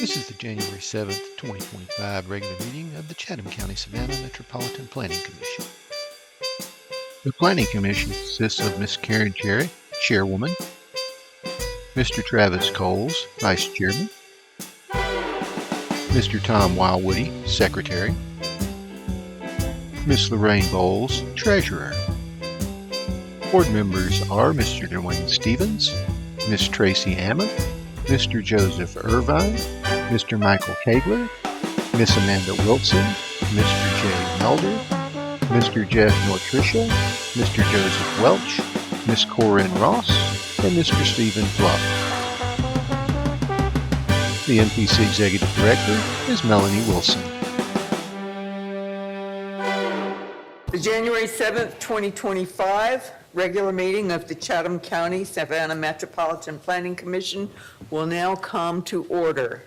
This is the January 7th, 2025 regular meeting of the Chatham County Savannah Metropolitan Planning Commission. The Planning Commission consists of Ms. Karen Cherry, Chairwoman, Mr. Travis Coles, Vice Chairman, Mr. Tom Wildwoody, Secretary, Ms. Lorraine Bowles, Treasurer. Board members are Mr. Dwayne Stevens, Ms. Tracy Ammon, Mr. Joseph Irvine, Mr. Michael Kagler, Ms. Amanda Wilson, Mr. Jay Melder, Mr. Jeff Nortricia, Mr. Joseph Welch, Ms. Corinne Ross, and Mr. Stephen Fluff. The MPC Executive Director is Melanie Wilson. The January 7th, 2025 regular meeting of the Chatham County Savannah Metropolitan Planning Commission will now come to order.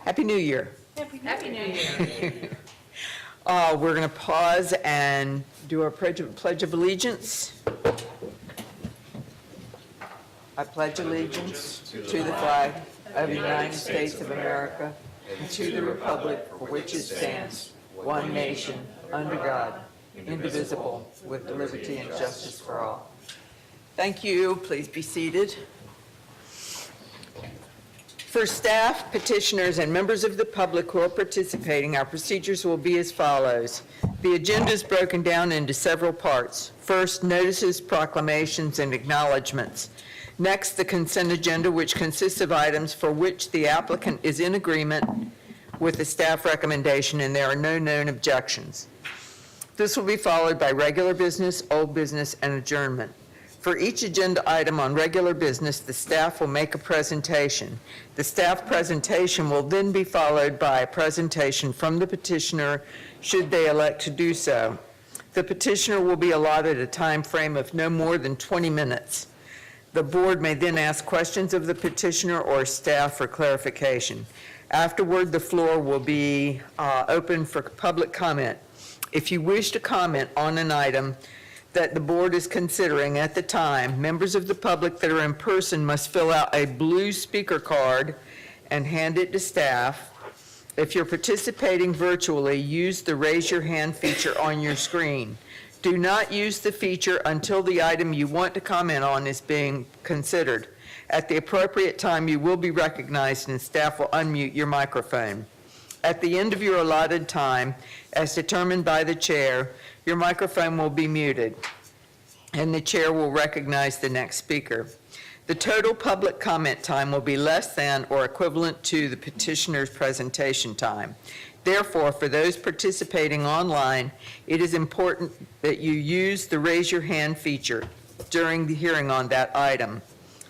Happy New Year. Happy New Year. We're going to pause and do our Pledge of Allegiance. I pledge allegiance to the flag of the United States of America and to the republic for which it stands, one nation, under God, indivisible, with liberty and justice for all. Thank you. Please be seated. For staff, petitioners, and members of the public who are participating, our procedures will be as follows. The agenda is broken down into several parts. First, notices, proclamations, and acknowledgments. Next, the consent agenda, which consists of items for which the applicant is in agreement with the staff recommendation and there are no known objections. This will be followed by regular business, old business, and adjournment. For each agenda item on regular business, the staff will make a presentation. The staff presentation will then be followed by a presentation from the petitioner, should they elect to do so. The petitioner will be allotted a time frame of no more than 20 minutes. The board may then ask questions of the petitioner or staff for clarification. Afterward, the floor will be open for public comment. If you wish to comment on an item that the board is considering at the time, members of the public that are in person must fill out a blue speaker card and hand it to staff. If you're participating virtually, use the raise your hand feature on your screen. Do not use the feature until the item you want to comment on is being considered. At the appropriate time, you will be recognized and staff will unmute your microphone. At the end of your allotted time, as determined by the chair, your microphone will be muted, and the chair will recognize the next speaker. The total public comment time will be less than or equivalent to the petitioner's presentation time. Therefore, for those participating online, it is important that you use the raise your hand feature during the hearing on that item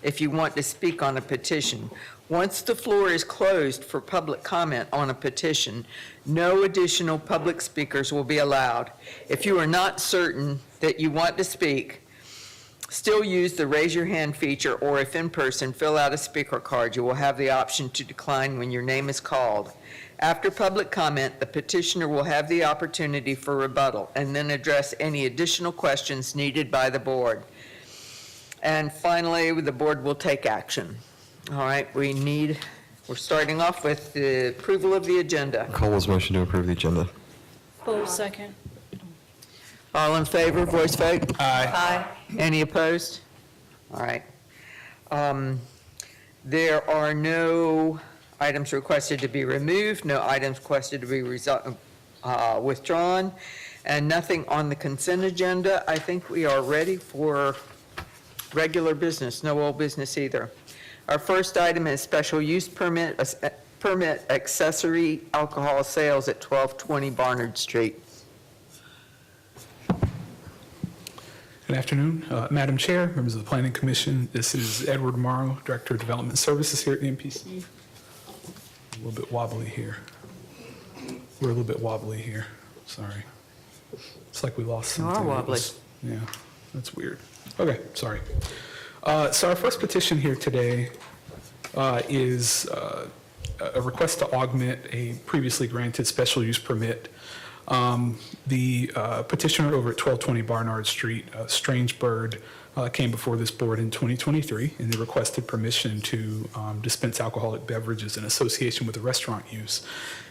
if you want to speak on a petition. Once the floor is closed for public comment on a petition, no additional public speakers will be allowed. If you are not certain that you want to speak, still use the raise your hand feature, or if in person, fill out a speaker card. You will have the option to decline when your name is called. After public comment, the petitioner will have the opportunity for rebuttal and then address any additional questions needed by the board. And finally, the board will take action. All right, we're starting off with the approval of the agenda. Cole's motion to approve the agenda. Full second. All in favor, voice vote? Aye. Any opposed? All right. There are no items requested to be removed, no items requested to be withdrawn, and nothing on the consent agenda. I think we are ready for regular business, no old business either. Our first item is special use permit accessory alcohol sales at 1220 Barnard Street. Good afternoon, Madam Chair, members of the Planning Commission. This is Edward Morrow, Director of Development Services here at the MPC. A little bit wobbly here. We're a little bit wobbly here. Sorry. It's like we lost You are something. wobbly. Yeah, that's weird. Okay, sorry. So our first petition here today is a request to augment a previously granted special use permit The petitioner over at 1220 Barnard Street, Strange Bird, came before this board in 2023, and they requested permission to dispense alcoholic beverages in association with the restaurant use.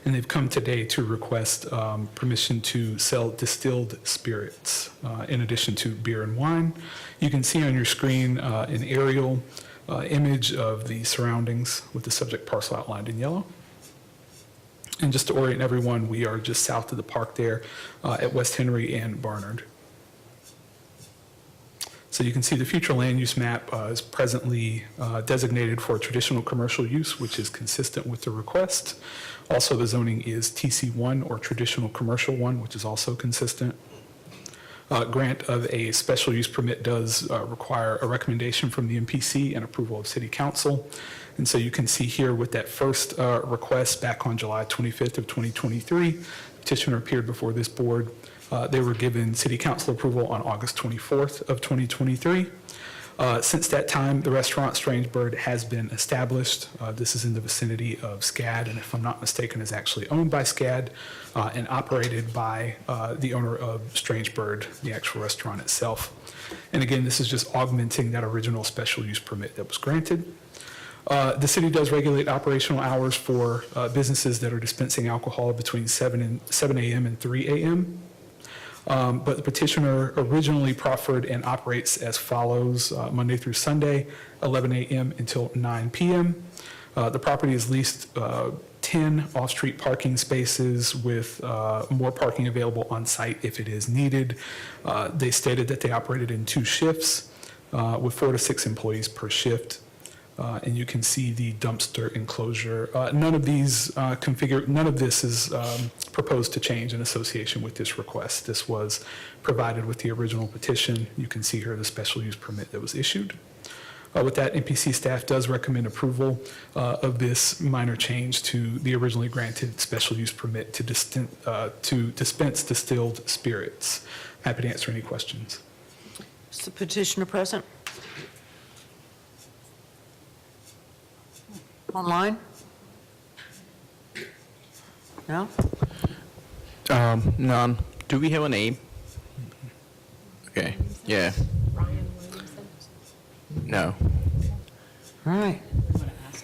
And they've come today to request permission to sell distilled spirits in addition to beer and wine. You can see on your screen an aerial image of the surroundings with the subject parcel outlined in yellow. And just to orient everyone, we are just south of the park there at West Henry and Barnard. So you can see the future land use map is presently designated for traditional commercial use, which is consistent with the request. Also, the zoning is TC1 or traditional commercial 1, which is also consistent. Grant of a special use permit does require a recommendation from the MPC and approval of City Council. And so you can see here with that first request back on July 25th of 2023, petitioner appeared before this board. They were given City Council approval on August 24th of 2023. Since that time, the restaurant Strange Bird has been established. This is in the vicinity of SCAD, and if I'm not mistaken, is actually owned by SCAD and operated by the owner of Strange Bird, the actual restaurant itself. And again, this is just augmenting that original special use permit that was granted. The city does regulate operational hours for businesses that are dispensing alcohol between 7 a.m. and 3 a.m. But the petitioner originally proffered and operates as follows: Monday through Sunday, 11 a.m. until 9 p.m. The property is leased 10 off-street parking spaces with more parking available on site if it is needed. They stated that they operated in 2 shifts with 4 to 6 employees per shift. And you can see the dumpster enclosure. None of this is proposed to change in association with this request. This was provided with the original petition. You can see here the special use permit that was issued. With that, MPC staff does recommend approval of this minor change to the originally granted special use permit to dispense distilled spirits. Happy to answer any questions. Is the petitioner present? Online? No? None. Do we have a name? Okay, yeah. No. All right.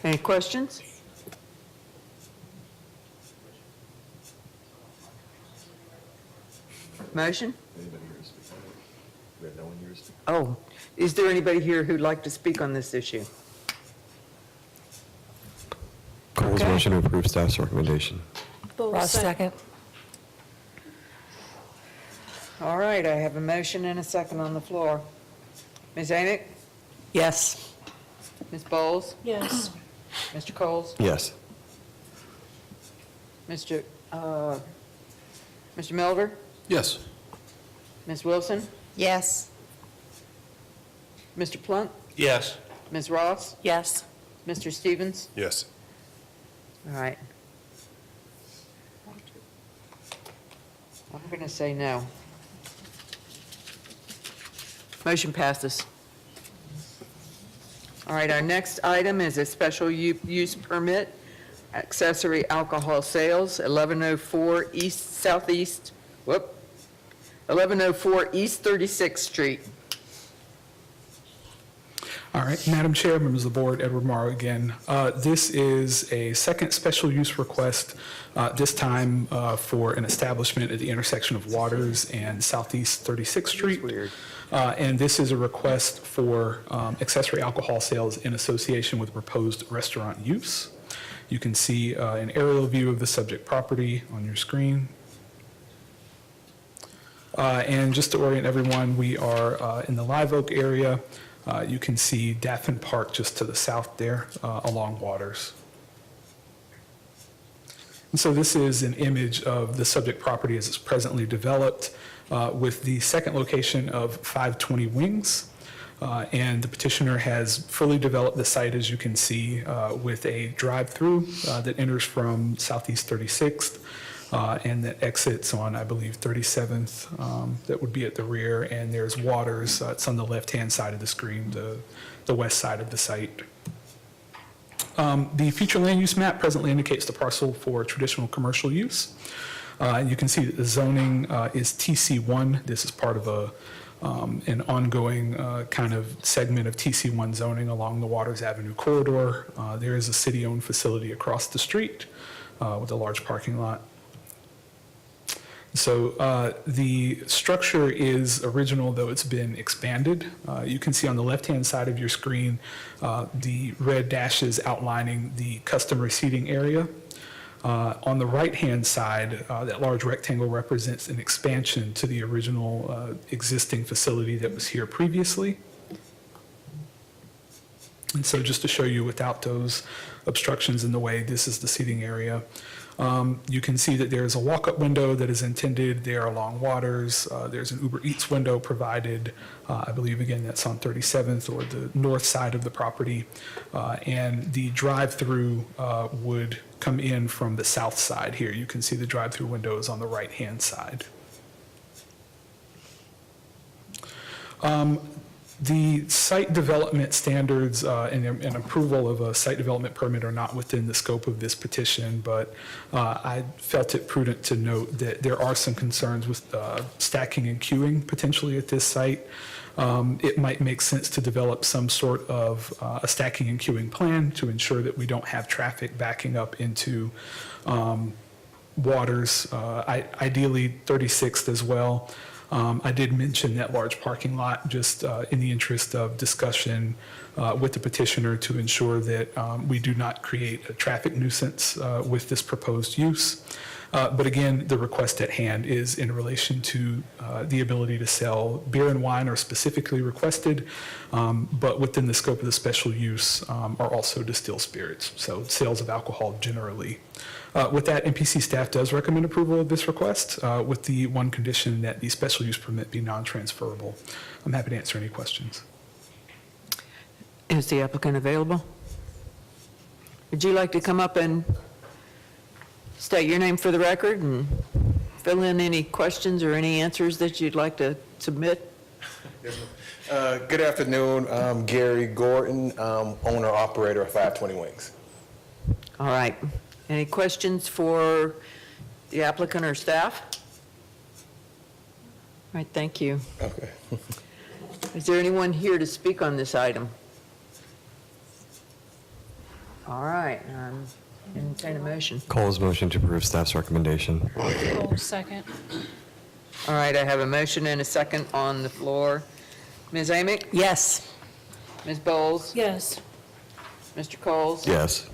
Any questions? Motion? Oh, is there anybody here who'd like to speak on this issue? Cole's Okay. motion to approve staff's recommendation. Ross, second. All right, I have a motion and a second on the floor. Ms. Amick? Yes. Ms. Bowles? Yes. Mr. Coles? Yes. Mr. Milder? Yes. Ms. Wilson? Yes. Mr. Plunk? Yes. Ms. Ross? Yes. Mr. Stevens? Yes. All right. I'm going to say no. Motion passes. All right, our next item is a special use permit, accessory alcohol sales, 1104 East 36th Street. All right, Madam Chair, members of the board, Edward Morrow again. This is a second special use request, this time for an establishment at the intersection of Waters and Southeast 36th Street. Weird. And this is a request for accessory alcohol sales in association with proposed restaurant use. You can see an aerial view of the subject property on your screen. And just to orient everyone, we are in the Live Oak area. You can see Daffin Park just to the south there along Waters. And so this is an image of the subject property as it's presently developed with the second location of 520 Wings. And the petitioner has fully developed the site, as you can see, with a drive-through that enters from Southeast 36th and that exits on, I believe, 37th. That would be at the rear, and there's Waters. It's on the left-hand side of the screen, the west side of the site. The future land use map presently indicates the parcel for traditional commercial use. You can see that the zoning is TC1. This is part of an ongoing kind of segment of TC1 zoning along the Waters Avenue corridor. There is a city-owned facility across the street with a large parking lot. So the structure is original, though it's been expanded. You can see on the left-hand side of your screen the red dashes outlining the customer seating area. On the right-hand side, that large rectangle represents an expansion to the original existing facility that was here previously. And so just to show you without those obstructions in the way, this is the seating area. You can see that there's a walk-up window that is intended there along Waters. There's an Uber Eats window provided. I believe, again, that's on 37th or the north side of the property. And the drive-through would come in from the south side here. You can see the drive-through windows on the right-hand side. The site development standards and approval of a site development permit are not within the scope of this petition, but I felt it prudent to note that there are some concerns with stacking and queuing potentially at this site. It might make sense to develop some sort of a stacking and queuing plan to ensure that we don't have traffic backing up into Waters, ideally 36th as well. I did mention that large parking lot just in the interest of discussion with the petitioner to ensure that we do not create a traffic nuisance with this proposed use. But again, the request at hand is in relation to the ability to sell beer and wine are specifically requested, but within the scope of the special use are also distilled spirits, so sales of alcohol generally. With that, MPC staff does recommend approval of this request with the one condition that the special use permit be non-transferable. I'm happy to answer any questions. Is the applicant available? Would you like to come up and state your name for the record and fill in any questions or any answers that you'd like to submit? Good afternoon. I'm Gary Gordon, owner operator of 520 Wings. All right. Any questions for the applicant or staff? All right, thank you. Okay. Is there anyone here to speak on this item? All right, entertain a motion. Cole's motion to approve staff's recommendation. Cole, second. All right, I have a motion and a second on the floor. Ms. Amick? Yes. Ms. Bowles? Yes. Mr. Coles? Yes.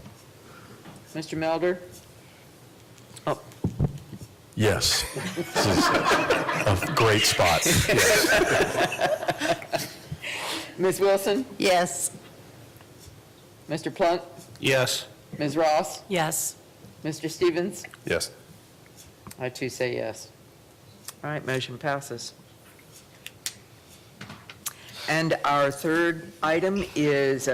Mr. Melder? Oh, Yes. This is a great spot. Yes. Ms. Wilson? Yes. Mr. Plunt? Yes. Ms. Ross? Yes. Mr. Stevens? Yes. I too say yes. All right, motion passes. And our third item is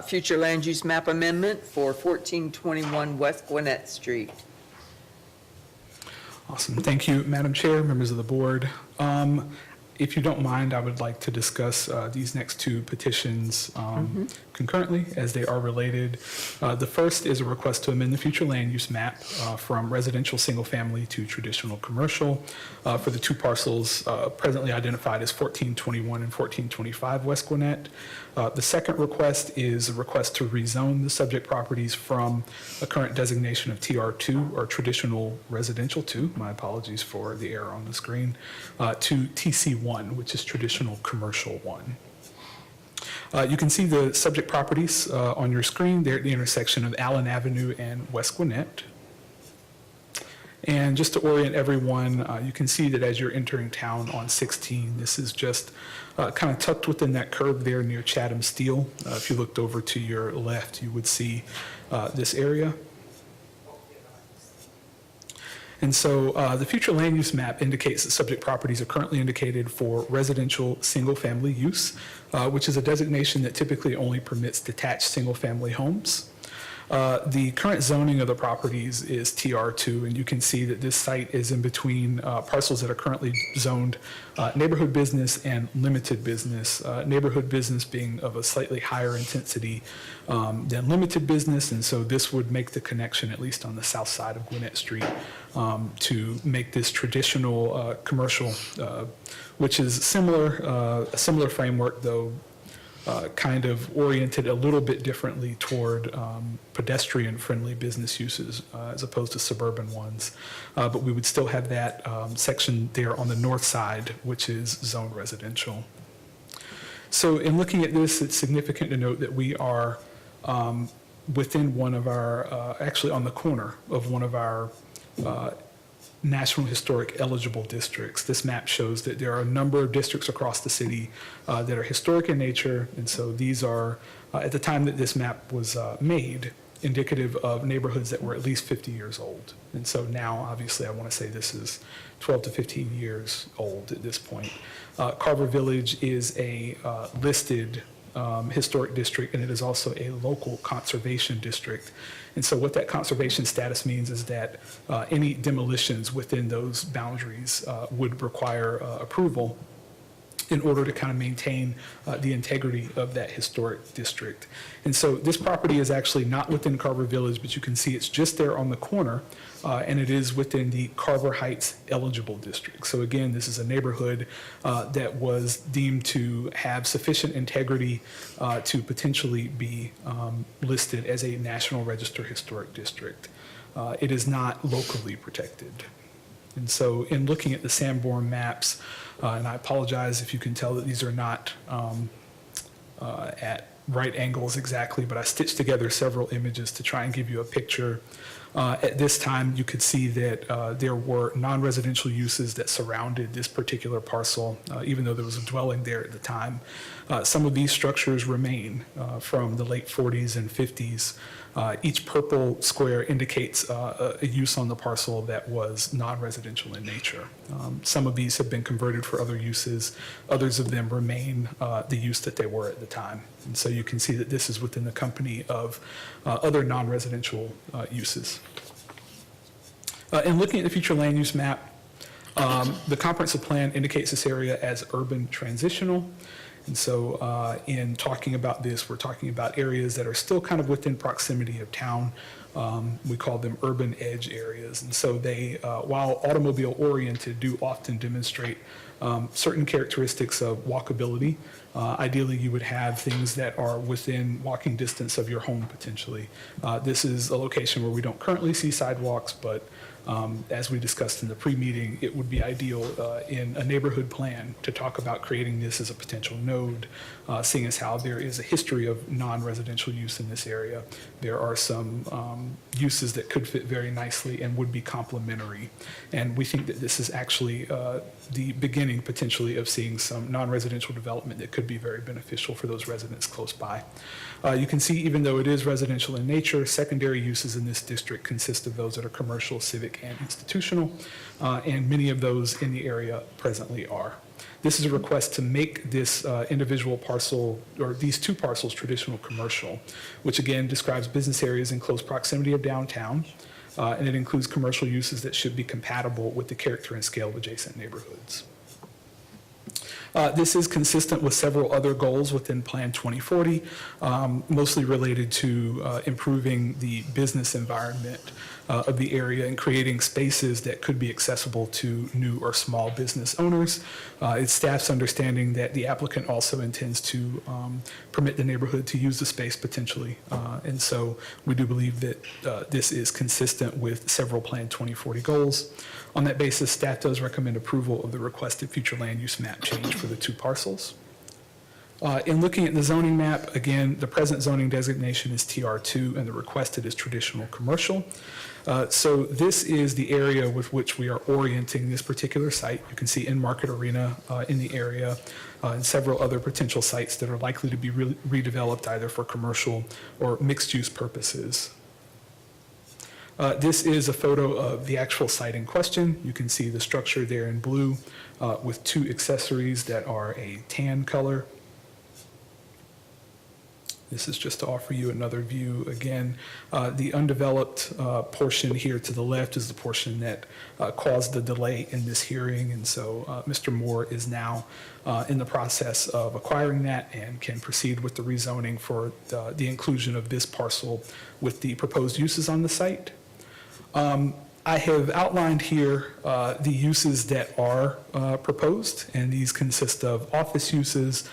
future land use map amendment for 1421 West Gwinnett Street. Awesome. Thank you, Madam Chair, members of the board. If you don't mind, I would like to discuss these next two petitions concurrently as they are related. The first is a request to amend the future land use map from residential single-family to traditional commercial for the two parcels presently identified as 1421 and 1425 West Gwinnett. The second request is a request to rezone the subject properties from a current designation of TR2 or traditional residential 2, my apologies for the error on the screen, to TC1, which is traditional commercial 1. You can see the subject properties on your screen. They're at the intersection of Allen Avenue and West Gwinnett. And just to orient everyone, you can see that as you're entering town on 16, this is just kind of tucked within that curve there near Chatham Steel. If you looked over to your left, you would see this area. And so the future land use map indicates that subject properties are currently indicated for residential single-family use, which is a designation that typically only permits detached single-family homes. The current zoning of the properties is TR2, and you can see that this site is in between parcels that are currently zoned neighborhood business and limited business. Neighborhood business being of a slightly higher intensity than limited business, and so this would make the connection, at least on the south side of Gwinnett Street, to make this traditional commercial, which is a similar framework, though kind of oriented a little bit differently toward pedestrian-friendly business uses as opposed to suburban ones. But we would still have that section there on the north side, which is zoned residential. So in looking at this, it's significant to note that we are within one of our, actually on the corner of one of our National Historic eligible districts. This map shows that there are a number of districts across the city that are historic in nature, and so these are, at the time that this map was made, indicative of neighborhoods that were at least 50 years old. And so now, obviously, I want to say this is 12 to 15 years old at this point. Carver Village is a listed historic district, and it is also a local conservation district. And so what that conservation status means is that any demolitions within those boundaries would require approval in order to kind of maintain the integrity of that historic district. And so this property is actually not within Carver Village, but you can see it's just there on the corner, and it is within the Carver Heights eligible district. So again, this is a neighborhood that was deemed to have sufficient integrity to potentially be listed as a National Register Historic District. It is not locally protected. And so in looking at the Sanborn maps, and I apologize if you can tell that these are not at right angles exactly, but I stitched together several images to try and give you a picture. At this time, you could see that there were non-residential uses that surrounded this particular parcel, even though there was a dwelling there at the time. Some of these structures remain from the late 40s and 50s. Each purple square indicates a use on the parcel that was non-residential in nature. Some of these have been converted for other uses. Others of them remain the use that they were at the time. And so you can see that this is within the company of other non-residential uses. In looking at the future land use map, the comprehensive plan indicates this area as urban transitional. And so in talking about this, we're talking about areas that are still kind of within proximity of town. We call them urban edge areas. And so they, while automobile oriented, do often demonstrate certain characteristics of walkability. Ideally, you would have things that are within walking distance of your home potentially. This is a location where we don't currently see sidewalks, but as we discussed in the pre-meeting, it would be ideal in a neighborhood plan to talk about creating this as a potential node, seeing as how there is a history of non-residential use in this area. There are some uses that could fit very nicely and would be complementary. And we think that this is actually the beginning potentially of seeing some non-residential development that could be very beneficial for those residents close by. You can see, even though it is residential in nature, secondary uses in this district consist of those that are commercial, civic, and institutional, and many of those in the area presently are. This is a request to make this individual parcel, or these two parcels, traditional commercial, which again describes business areas in close proximity of downtown, and it includes commercial uses that should be compatible with the character and scale of adjacent neighborhoods. This is consistent with several other goals within Plan 2040, mostly related to improving the business environment of the area and creating spaces that could be accessible to new or small business owners. It's staff's understanding that the applicant also intends to permit the neighborhood to use the space potentially. And so we do believe that this is consistent with several Plan 2040 goals. On that basis, staff does recommend approval of the requested future land use map change for the two parcels. In looking at the zoning map, again, the present zoning designation is TR2 and the requested is traditional commercial. So this is the area with which we are orienting this particular site. You can see in-market arena in the area and several other potential sites that are likely to be redeveloped either for commercial or mixed-use purposes. This is a photo of the actual site in question. You can see the structure there in blue with two accessories that are a tan color. This is just to offer you another view. Again, the undeveloped portion here to the left is the portion that caused the delay in this hearing. And so Mr. Moore is now in the process of acquiring that and can proceed with the rezoning for the inclusion of this parcel with the proposed uses on the site. I have outlined here the uses that are proposed, and these consist of office uses,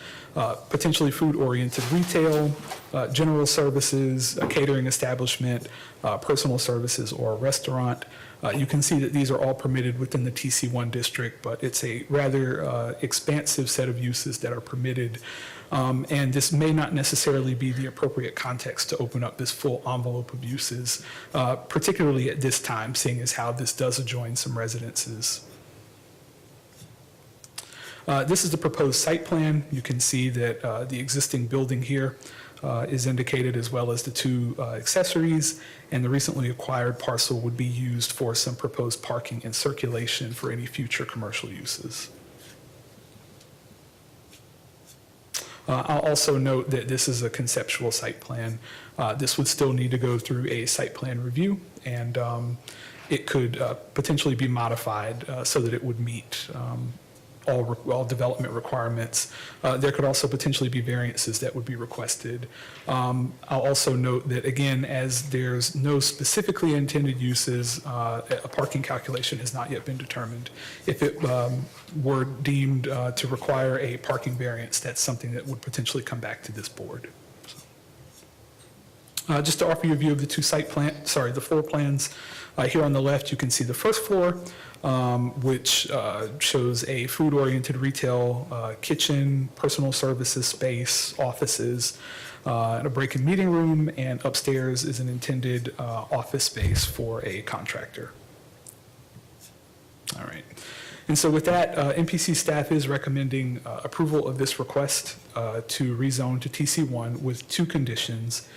potentially food-oriented retail, general services, a catering establishment, personal services, or a restaurant. You can see that these are all permitted within the TC1 district, but it's a rather expansive set of uses that are permitted. And this may not necessarily be the appropriate context to open up this full envelope of uses, particularly at this time, seeing as how this does adjoin some residences. This is the proposed site plan. You can see that the existing building here is indicated, as well as the two accessories, and the recently acquired parcel would be used for some proposed parking and circulation for any future commercial uses. I'll also note that this is a conceptual site plan. This would still need to go through a site plan review, and it could potentially be modified so that it would meet all development requirements. There could also potentially be variances that would be requested. I'll also note that, again, as there's no specifically intended uses, a parking calculation has not yet been determined. If it were deemed to require a parking variance, that's something that would potentially come back to this board. Just to offer you a view of the two the floor plans. Here on the left, you can see the first floor, which shows a food-oriented retail kitchen, personal services space, offices, and a break and meeting room, and upstairs is an intended office space for a contractor. All right. And so with that, MPC staff is recommending approval of this request to rezone to TC1 with two conditions.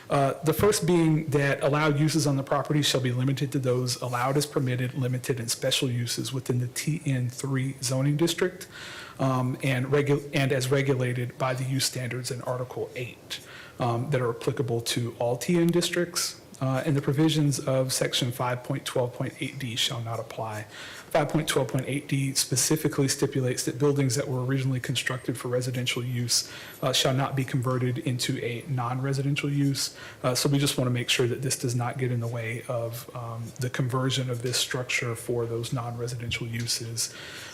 The first being that allowed uses on the property shall be limited to those allowed as permitted, limited, and special uses within the TN3 zoning district, and as regulated by the use standards in Article 8 that are applicable to all TN districts. And the provisions of Section 5.12.8D shall not apply. 5.12.8D specifically stipulates that buildings that were originally constructed for residential use shall not be converted into a non-residential use. So we just want to make sure that this does not get in the way of the conversion of this structure for those non-residential uses.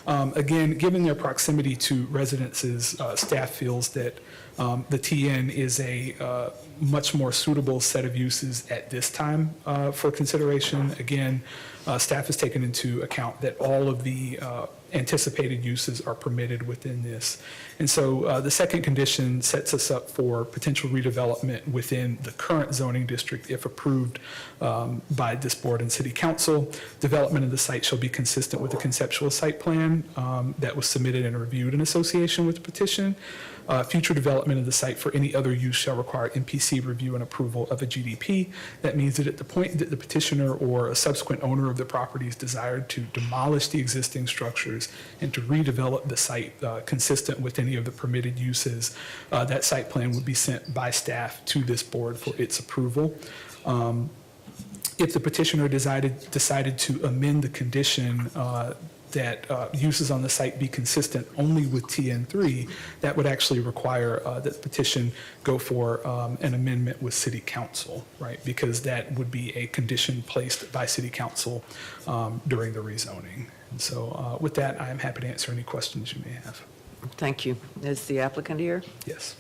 Again, given their proximity to residences, staff feels that the TN is a much more suitable set of uses at this time for consideration. Again, staff has taken into account that all of the anticipated uses are permitted within this. And so the second condition sets us up for potential redevelopment within the current zoning district if approved by this board and city council. Development of the site shall be consistent with the conceptual site plan that was submitted and reviewed in association with the petition. Future development of the site for any other use shall require MPC review and approval of a GDP. That means that at the point that the petitioner or a subsequent owner of the property is desired to demolish the existing structures and to redevelop the site consistent with any of the permitted uses, that site plan would be sent by staff to this board for its approval. If the petitioner decided to amend the condition that uses on the site be consistent only with TN3, that would actually require that the petition go for an amendment with city council, right? Because that would be a condition placed by city council during the rezoning. And so with that, I am happy to answer any questions you may have. Thank you. Is the applicant here? Yes.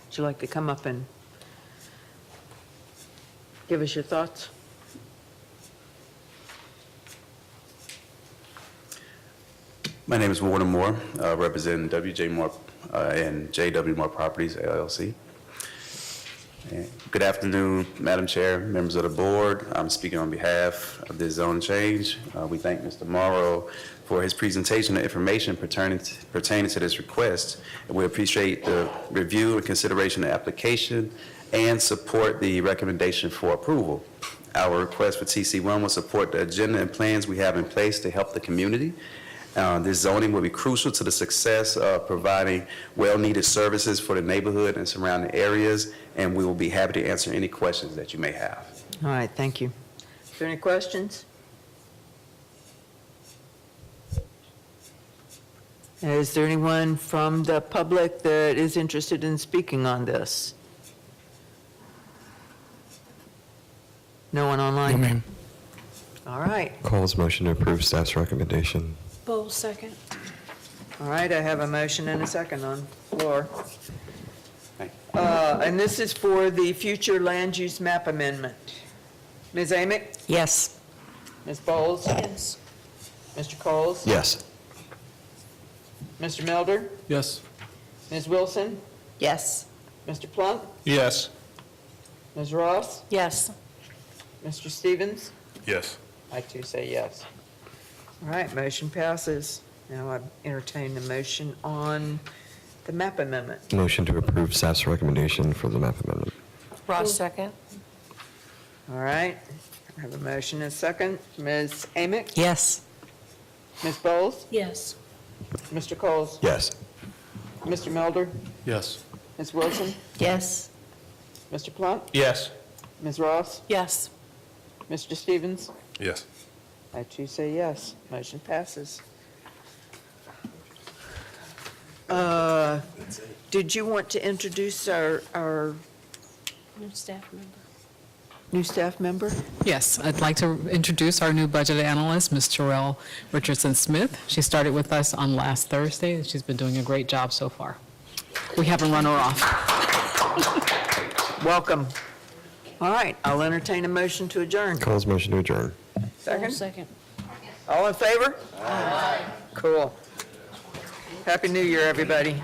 Would you like to come up and give us your thoughts? My name is Warden Moore, representing WJ Moore and JW Moore Properties, LLC. And good afternoon, Madam Chair, members of the board. I'm speaking on behalf of this zone change. We thank Mr. Morrow for his presentation of information pertaining to this request. And we appreciate the review and consideration of the application and support the recommendation for approval. Our request for TC1 will support the agenda and plans we have in place to help the community This zoning will be crucial to the success of providing well-needed services for the neighborhood and surrounding areas, and we will be happy to answer any questions that you may have. All right, thank you. Is there any questions? Is there anyone from the public that is interested in speaking on this? No one online? No, ma'am. All right, Cole's motion to approve staff's recommendation. Bowles, second. all right, I have a motion and a second on the floor. Thank And this is for the future land use map amendment. Ms. Amick? Yes. Ms. Bowles? Yes. Mr. Coles? Yes. Mr. Melder? Yes. Ms. Wilson? Yes. Mr. Plunk? Yes. Ms. Ross? Yes. Mr. Stevens? Yes. I too say yes. All right, motion passes. Now I entertain the motion on the map amendment. Motion to approve staff's recommendation for the map amendment. Ross, second. All right, I have a motion and a second. Ms. Amick? Yes. Ms. Bowles? Yes. Mr. Coles? Yes. Mr. Melder? Yes. Ms. Wilson? Yes. Mr. Plunk? Yes. Ms. Ross? Yes. Mr. Stevens? Yes. I too say yes. Motion passes. Did you want to introduce our New staff member. new staff member? Yes, I'd like to introduce our new budget analyst, Ms. Terrell Richardson-Smith. She started with us on last Thursday, and she's been doing a great job so far. We haven't run her off. Welcome. All right, I'll entertain a motion to adjourn. Cole's motion to adjourn. Bowles, Second? second. All in favor? Aye. Cool. Happy New Year, everybody.